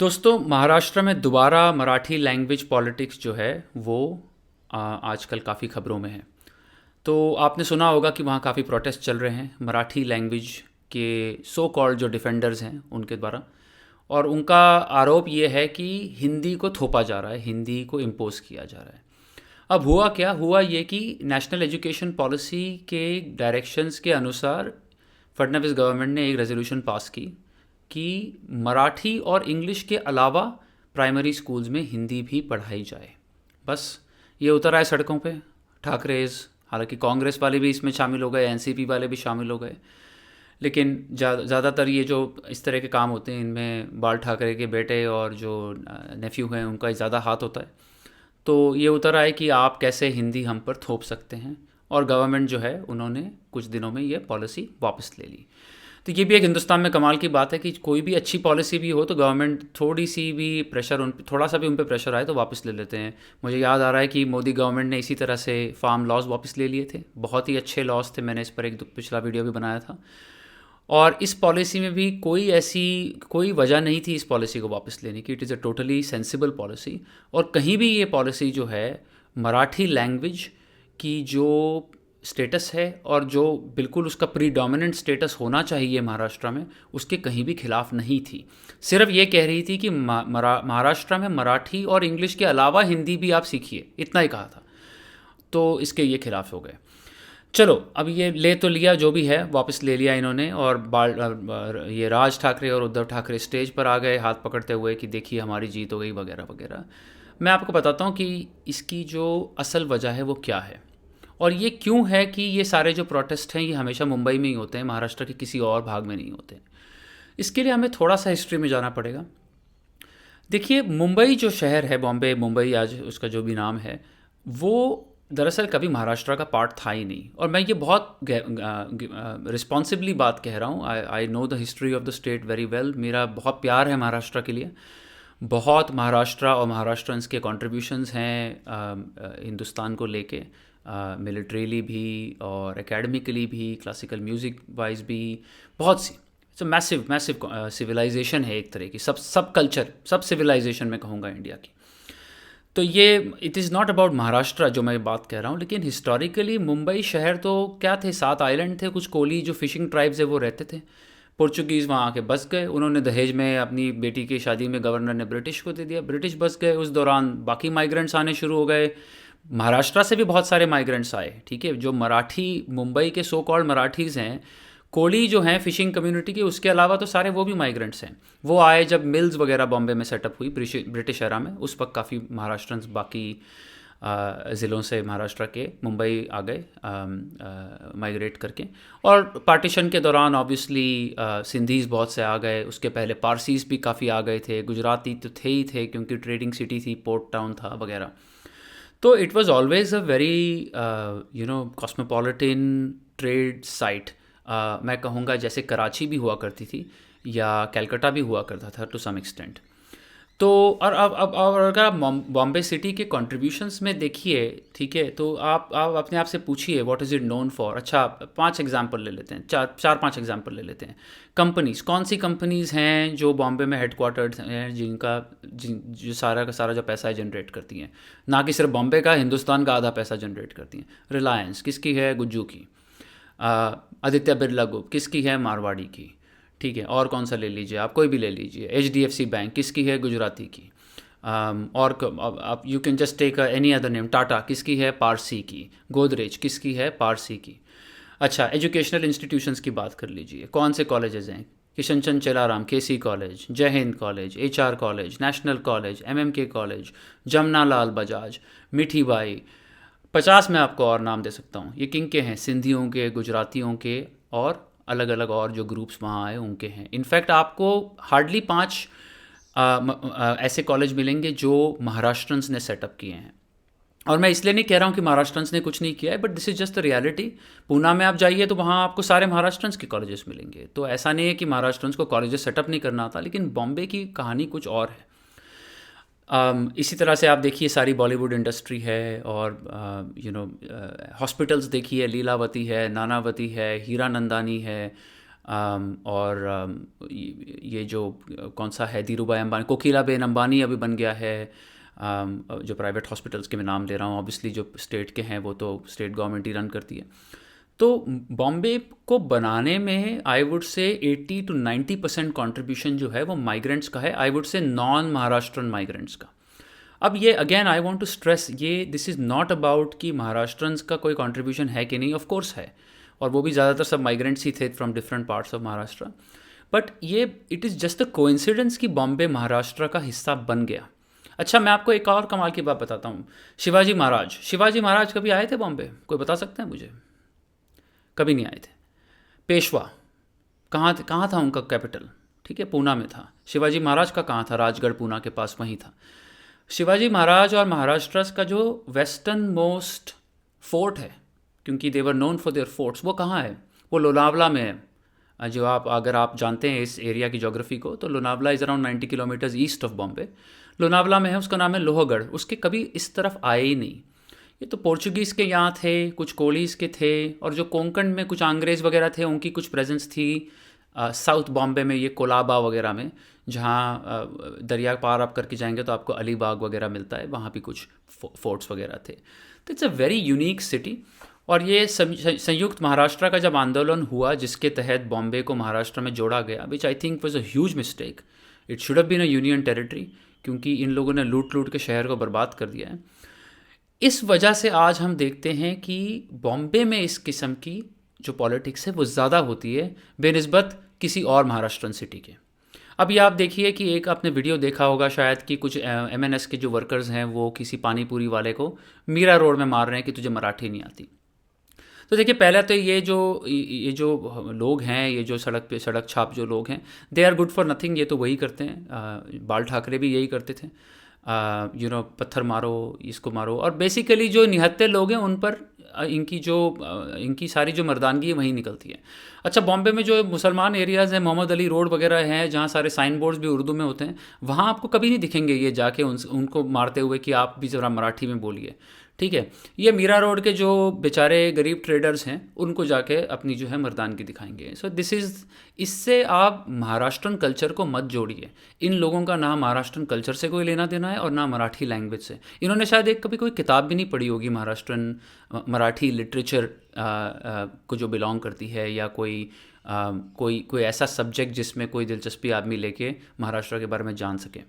दोस्तों, महाराष्ट्र में दोबारा मराठी लैंग्वेज पॉलिटिक्स जो है वो आजकल काफ़ी खबरों में है। तो आपने सुना होगा कि वहाँ काफ़ी प्रोटेस्ट चल रहे हैं मराठी लैंग्वेज के सो कॉल्ड जो डिफेंडर्स हैं उनके द्वारा। और उनका आरोप ये है कि हिंदी को थोपा जा रहा है, हिंदी को इम्पोज किया जा रहा है। अब हुआ क्या हुआ ये कि नेशनल एजुकेशन पॉलिसी के डायरेक्शंस के अनुसार फडणवीस गवर्नमेंट ने एक रेजोल्यूशन पास की कि मराठी और इंग्लिश के अलावा प्राइमरी स्कूल्स में हिंदी भी पढ़ाई जाए। बस ये उतर आए सड़कों पे ठाकरेज। हालांकि कांग्रेस वाले भी इसमें शामिल हो गए, एनसीपी वाले भी शामिल हो गए, लेकिन ज़्यादातर ये जो इस तरह के काम होते हैं इनमें बाल ठाकरे के बेटे और जो नेफ्यू हैं उनका ज़्यादा हाथ होता है। तो ये उतर आए कि आप कैसे हिंदी हम पर थोप सकते हैं, और गवर्नमेंट जो है उन्होंने कुछ दिनों में ये पॉलिसी वापस ले ली। तो ये भी एक हिंदुस्तान में कमाल की बात है कि कोई भी अच्छी पॉलिसी भी हो तो गवर्नमेंट थोड़ी सी भी प्रेशर थोड़ा सा भी उन पर प्रेशर आए तो वापस ले लेते हैं। मुझे याद आ रहा है कि मोदी गवर्नमेंट ने इसी तरह से फार्म लॉज वापस ले लिए थे। बहुत ही अच्छे लॉज थे, मैंने इस पर एक पिछला वीडियो भी बनाया था। और इस पॉलिसी में भी कोई वजह नहीं थी इस पॉलिसी को वापस लेने की। It is a totally sensible policy. और कहीं भी ये पॉलिसी जो है मराठी लैंग्वेज की जो स्टेटस है और जो बिल्कुल उसका प्रीडोमिनेंट स्टेटस होना चाहिए महाराष्ट्र में, उसके कहीं भी खिलाफ नहीं थी। सिर्फ ये कह रही थी कि महाराष्ट्र में मराठी और इंग्लिश के अलावा हिंदी भी आप सीखिए, इतना ही कहा था। तो इसके ये खिलाफ हो गए। चलो, अब ये ले तो लिया, जो भी है वापस ले लिया इन्होंने। और ये राज ठाकरे और उद्धव ठाकरे स्टेज पर आ गए हाथ पकड़ते हुए कि देखिए हमारी जीत हो गई वगैरह वगैरह। मैं आपको बताता हूँ कि इसकी जो असल वजह है वो क्या है, और ये क्यों है कि ये सारे जो प्रोटेस्ट हैं ये हमेशा मुंबई में ही होते हैं, महाराष्ट्र के किसी और भाग में नहीं होते। इसके लिए हमें थोड़ा सा हिस्ट्री में जाना पड़ेगा। देखिए, मुंबई जो शहर है, बॉम्बे मुंबई आज उसका जो भी नाम है, वो दरअसल कभी महाराष्ट्र का पार्ट था ही नहीं। और मैं ये बहुत रिस्पॉन्सिबली बात कह रहा हूँ। I know the history of the state very well. मेरा बहुत प्यार है महाराष्ट्र के लिए। बहुत महाराष्ट्र और महाराष्ट्रंस के कॉन्ट्रीब्यूशंस हैं हिंदुस्तान को लेके, मिलिट्रीली भी और एकेडमिकली भी, क्लासिकल म्यूज़िक वाइज भी। बहुत सी इट्स मैसिव मैसिव सिविलाइजेशन है एक तरह की। सब कल्चर, सब सिविलाइजेशन मैं कहूँगा इंडिया की। तो ये it is not about Maharashtra जो मैं बात कह रहा हूँ, लेकिन हिस्टोरिकली मुंबई शहर तो क्या थे, 7 आइलैंड थे। कुछ कोली जो फिशिंग ट्राइब्स है वो रहते थे। पोर्चुगीज़ वहाँ आके बस गए, उन्होंने दहेज में अपनी बेटी की शादी में गवर्नर ने ब्रिटिश को दे दिया, ब्रिटिश बस गए। उस दौरान बाकी माइग्रेंट्स आने शुरू हो गए। महाराष्ट्र से भी बहुत सारे माइग्रेंट्स आए, ठीक है। जो मराठी, मुंबई के सो कॉल्ड मराठीज़ हैं, कोली जो हैं फिशिंग कम्युनिटी के, उसके अलावा तो सारे वो भी माइग्रेंट्स हैं। वो आए जब मिल्स वगैरह बॉम्बे में सेटअप हुई ब्रिटिश एरा में, उस वक्त काफ़ी महाराष्ट्रंस बाकी ज़िलों से महाराष्ट्र के मुंबई आ गए माइग्रेट करके। और पार्टीशन के दौरान ऑब्वियसली सिंधीज़ बहुत से आ गए, उसके पहले पारसीज़ भी काफ़ी आ गए थे, गुजराती तो थे ही थे क्योंकि ट्रेडिंग सिटी थी, पोर्ट टाउन था वगैरह। तो it was always a very cosmopolitan trade site. मैं कहूँगा जैसे कराची भी हुआ करती थी या कलकत्ता भी हुआ करता था टू सम एक्सटेंट। तो और अब और अगर आप बॉम्बे सिटी के कंट्रीब्यूशंस में देखिए, ठीक है, तो आप अपने आप से पूछिए what is it known for. अच्छा, 5 एग्जांपल ले लेते हैं, 4-5 एग्जांपल ले लेते हैं। कंपनीज़, कौन सी कंपनीज़ हैं जो बॉम्बे में हेडक्वार्टर्ड हैं, जो सारा का सारा जो पैसा है जनरेट करती हैं, ना कि सिर्फ बॉम्बे का, हिंदुस्तान का आधा पैसा जनरेट करती हैं। रिलायंस किसकी है? गुज्जू की। आदित्य बिरला ग्रुप किसकी है? मारवाड़ी की। ठीक है, और कौन सा ले लीजिए, आप कोई भी ले लीजिए। HDFC बैंक किसकी है? गुजराती की। और आप you can just take any other name. Tata किसकी है? पारसी की। गोदरेज किसकी है? पारसी की। अच्छा, एजुकेशनल इंस्टीट्यूशंस की बात कर लीजिए। कौन से कॉलेजेस हैं? Kishan Chand Chelaram KC college, Jai Hind college, HR college, national college, MMK college, Jamuna Lal Bajaj, Mithi Bai. 50 में आपको और नाम दे सकता हूँ। ये किन के हैं? सिंधियों के, गुजरातियों के, और अलग अलग और जो ग्रुप्स वहाँ आए उनके हैं। इनफैक्ट आपको हार्डली 5 ऐसे कॉलेज मिलेंगे जो महाराष्ट्रंस ने सेटअप किए हैं। और मैं इसलिए नहीं कह रहा हूँ कि महाराष्ट्रंस ने कुछ नहीं किया है, but this is just the reality. Poona में आप जाइए तो वहाँ आपको सारे महाराष्ट्रंस के कॉलेजेस मिलेंगे। तो ऐसा नहीं है कि महाराष्ट्रंस को कॉलेजेस सेटअप नहीं करना आता, लेकिन बॉम्बे की कहानी कुछ और है। इसी तरह से आप देखिए सारी बॉलीवुड इंडस्ट्री है, और हॉस्पिटल्स देखिए, लीलावती है, नानावती है, हीरा नंदानी है, और ये जो कौन सा है, धीरूभाई अंबानी, कोकिलाबेन अंबानी अभी बन गया है। जो प्राइवेट हॉस्पिटल्स के मैं नाम ले रहा हूँ, ऑब्वियसली जो स्टेट के हैं वो तो स्टेट गवर्नमेंट ही रन करती है। तो बॉम्बे को बनाने में आई वुड से 80 to 90% कंट्रीब्यूशन जो है वो माइग्रेंट्स का है, I would say non Maharashtrian migrants का। अब ये again I want to stress, ये दिस इज़ नॉट अबाउट कि महाराष्ट्रंस का कोई कंट्रीब्यूशन है कि नहीं, ऑफ कोर्स है, और वो भी ज़्यादातर सब माइग्रेंट्स ही थे from different parts of Maharashtra. But ये it is just a coincidence कि बॉम्बे महाराष्ट्र का हिस्सा बन गया। अच्छा, मैं आपको एक और कमाल की बात बताता हूँ। शिवाजी महाराज कभी आए थे बॉम्बे? कोई बता सकते हैं मुझे? कभी नहीं आए थे। पेशवा कहाँ था उनका कैपिटल? ठीक है, पूना में था। शिवाजी महाराज का कहाँ था? राजगढ़ पूना के पास वहीं था। शिवाजी महाराज और महाराष्ट्र का जो वेस्टर्न मोस्ट फोर्ट है, क्योंकि they were known for their forts, वो कहाँ है? वो लोनावला में है। जो अगर आप जानते हैं इस एरिया की ज्योग्राफी को, तो Lonavala is around 90 kilometres east of Bombay. Lonavala में है, उसका नाम है लोहगढ़। उसके कभी इस तरफ आए ही नहीं। ये तो पोर्चुगीज़ के यहाँ थे, कुछ कोलीज़ के थे, और जो कोंकण में कुछ अंग्रेज़ वगैरह थे उनकी कुछ प्रेजेंस थी। साउथ बॉम्बे में ये कोलाबा वगैरह में, जहाँ दरिया पार आप करके जाएंगे तो आपको अलीबाग वगैरह मिलता है, वहाँ भी कुछ फोर्ट्स वगैरह थे। तो it's a very unique city. और ये संयुक्त महाराष्ट्र का जब आंदोलन हुआ, जिसके तहत बॉम्बे को महाराष्ट्र में जोड़ा गया, which I think was a huge mistake, it should have been a union territory, क्योंकि इन लोगों ने लूट लूट के शहर को बर्बाद कर दिया है। इस वजह से आज हम देखते हैं कि बॉम्बे में इस किस्म की जो पॉलिटिक्स है वो ज़्यादा होती है बेनिस्बत किसी और महाराष्ट्रन सिटी के। अब ये आप देखिए कि एक आपने वीडियो देखा होगा शायद कि कुछ एमएनएस के जो वर्कर्स हैं वो किसी पानीपुरी वाले को मीरा रोड में मार रहे हैं कि तुझे मराठी नहीं आती। तो देखिए, पहले तो ये जो लोग हैं, ये जो सड़क छाप जो लोग हैं, they are good for nothing. ये तो वही करते हैं, बाल ठाकरे भी यही करते थे, पत्थर मारो, इसको मारो, और बेसिकली जो निहत्थे लोग हैं उन पर इनकी सारी जो मर्दानगी है वहीं निकलती है। अच्छा, बॉम्बे में जो मुसलमान एरियाज़ हैं, मोहम्मद अली रोड वगैरह हैं, जहाँ सारे साइन बोर्ड्स भी उर्दू में होते हैं, वहाँ आपको कभी नहीं दिखेंगे ये जाके उनको मारते हुए कि आप भी ज़रा मराठी में बोलिए। ठीक है, ये मीरा रोड के जो बेचारे गरीब ट्रेडर्स हैं उनको जाके अपनी जो है मर्दानगी दिखाएंगे। सो दिस इज़, इससे आप महाराष्ट्रन कल्चर को मत जोड़िए। इन लोगों का ना महाराष्ट्रन कल्चर से कोई लेना देना है और ना मराठी लैंग्वेज से। इन्होंने शायद कभी कोई किताब भी नहीं पढ़ी होगी महाराष्ट्रन मराठी लिटरेचर को जो बिलोंग करती है, या कोई ऐसा सब्जेक्ट जिसमें कोई दिलचस्पी आदमी लेके महाराष्ट्र के बारे में जान सके।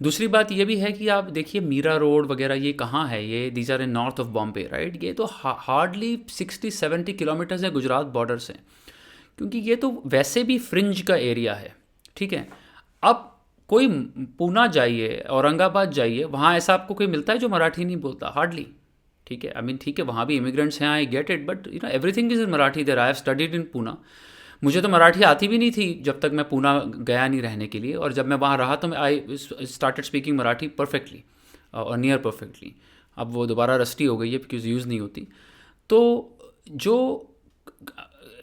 दूसरी बात ये भी है कि आप देखिए मीरा रोड वगैरह ये कहाँ है? ये these are in north of Bombay, right? ये तो हार्डली 60-70 किलोमीटर्स है गुजरात बॉर्डर से, क्योंकि ये तो वैसे भी फ्रिंज का एरिया है। ठीक है, अब कोई पूना जाइए, औरंगाबाद जाइए, वहाँ ऐसा आपको कोई मिलता है जो मराठी नहीं बोलता? हार्डली। ठीक है, आई मीन ठीक है, वहाँ भी इमिग्रेंट्स हैं, I get it, but everything is in Marathi there. I have studied in Poona. मुझे तो मराठी आती भी नहीं थी जब तक मैं पूना गया नहीं रहने के लिए, और जब मैं वहाँ रहा तो मैं I started speaking Marathi perfectly और नियर परफेक्टली। अब वो दोबारा रस्टी हो गई है बिकॉज यूज़ नहीं होती। तो जो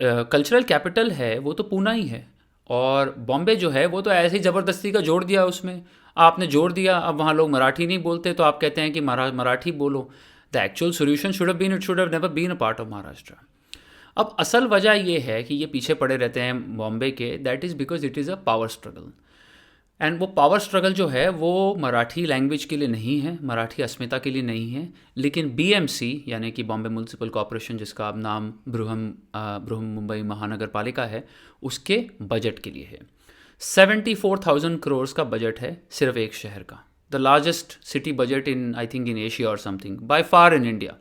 कल्चरल कैपिटल है वो तो पूना ही है, और बॉम्बे जो है वो तो ऐसे ही ज़बरदस्ती का जोड़ दिया उसमें। आपने जोड़ दिया, अब वहाँ लोग मराठी नहीं बोलते तो आप कहते हैं कि मराठी बोलो। The actual solution should have been, it should have never been a part of Maharashtra. अब असल वजह ये है कि ये पीछे पड़े रहते हैं बॉम्बे के, that is because it is a power struggle. And वो पावर स्ट्रगल जो है वो मराठी लैंग्वेज के लिए नहीं है, मराठी अस्मिता के लिए नहीं है, लेकिन बीएमसी यानी कि बॉम्बे म्यूनसिपल कॉरपोरेशन, जिसका अब नाम बृहन मुंबई महानगर पालिका है, उसके बजट के लिए है। 74,000 करोड़ का बजट है सिर्फ एक शहर का। The largest city budget in, I think, in Asia और something, by far in India.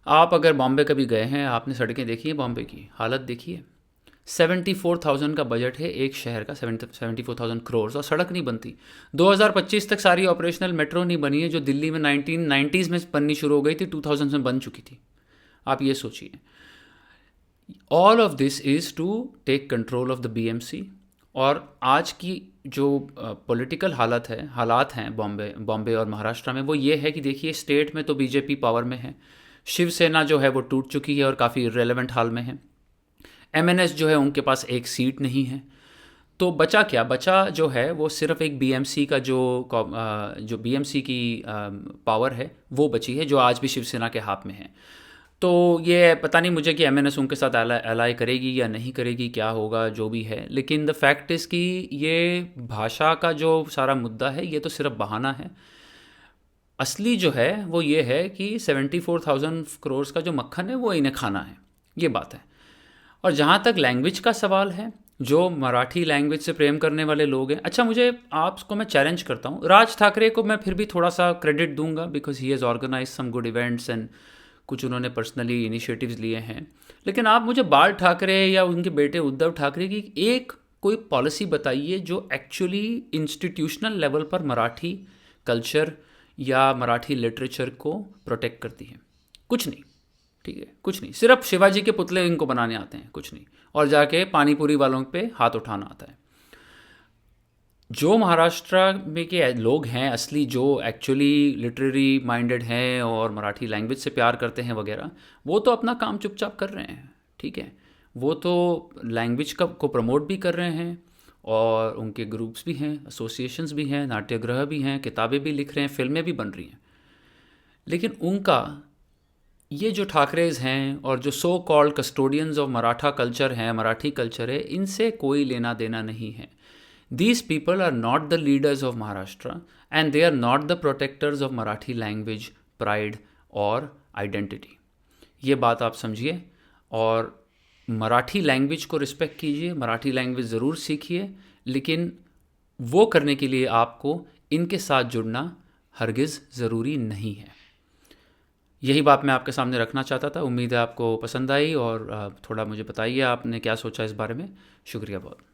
आप अगर बॉम्बे कभी गए हैं, आपने सड़कें देखी है, बॉम्बे की हालत देखी है। 74,000 का बजट है एक शहर का, 74,000 करोड़, और सड़क नहीं बनती। 2025 तक सारी ऑपरेशनल मेट्रो नहीं बनी है, जो दिल्ली में 1990s में बननी शुरू हो गई थी, 2000 में बन चुकी थी। आप ये सोचिए। All of this is to take control of the BMC. और आज की जो पॉलिटिकल हालात हैं बॉम्बे और महाराष्ट्र में, वो ये है कि देखिए, स्टेट में तो बीजेपी पावर में है, शिवसेना जो है वो टूट चुकी है और काफ़ी इरेलेवेंट हाल में है, एमएनएस जो है उनके पास एक सीट नहीं है। तो बचा क्या? बचा जो है वो सिर्फ एक बीएमसी का जो बीएमसी की पावर है वो बची है, जो आज भी शिवसेना के हाथ में है। तो ये पता नहीं मुझे कि एमएनएस उनके साथ अलाइ करेगी या नहीं करेगी, क्या होगा जो भी है, लेकिन द फैक्ट इज़ कि ये भाषा का जो सारा मुद्दा है ये तो सिर्फ बहाना है। असली जो है वो ये है कि 74,000 करोड़ का जो मक्खन है वो इन्हें खाना है, ये बात है। और जहाँ तक लैंग्वेज का सवाल है, जो मराठी लैंग्वेज से प्रेम करने वाले लोग हैं, अच्छा मुझे आपको मैं चैलेंज करता हूँ, राज ठाकरे को मैं फिर भी थोड़ा सा क्रेडिट दूंगा because he has organise some good events and कुछ उन्होंने पर्सनली इनिशिएटिव्स लिए हैं। लेकिन आप मुझे बाल ठाकरे या उनके बेटे उद्धव ठाकरे की एक कोई पॉलिसी बताइए जो एक्चुअली इंस्टीट्यूशनल लेवल पर मराठी कल्चर या मराठी लिटरेचर को प्रोटेक्ट करती है। कुछ नहीं, ठीक है, कुछ नहीं, सिर्फ शिवाजी के पुतले इनको बनाने आते हैं, कुछ नहीं, और जाके पानीपुरी वालों पे हाथ उठाना आता है। जो महाराष्ट्र में के लोग हैं असली, जो एक्चुअली लिटरेरी माइंडेड हैं और मराठी लैंग्वेज से प्यार करते हैं वगैरह, वो तो अपना काम चुपचाप कर रहे हैं, ठीक है। वो तो लैंग्वेज का को प्रमोट भी कर रहे हैं और उनके ग्रुप्स भी हैं, एसोसिएशंस भी हैं, नाट्यगृह भी हैं, किताबें भी लिख रहे हैं, फिल्में भी बन रही हैं। लेकिन उनका ये जो ठाकरेज हैं और जो so called custodians of Maratha culture हैं, मराठी कल्चर है, इनसे कोई लेना देना नहीं है। These people are not the leaders of Maharashtra and they are not the protectors of Marathi language, pride और आइडेंटिटी। ये बात आप समझिए और मराठी लैंग्वेज को रिस्पेक्ट कीजिए, मराठी लैंग्वेज ज़रूर सीखिए, लेकिन वो करने के लिए आपको इनके साथ जुड़ना हरगिज़ ज़रूरी नहीं है। यही बात मैं आपके सामने रखना चाहता था। उम्मीद है आपको पसंद आई और थोड़ा मुझे बताइए आपने क्या सोचा इस बारे में। शुक्रिया बहुत।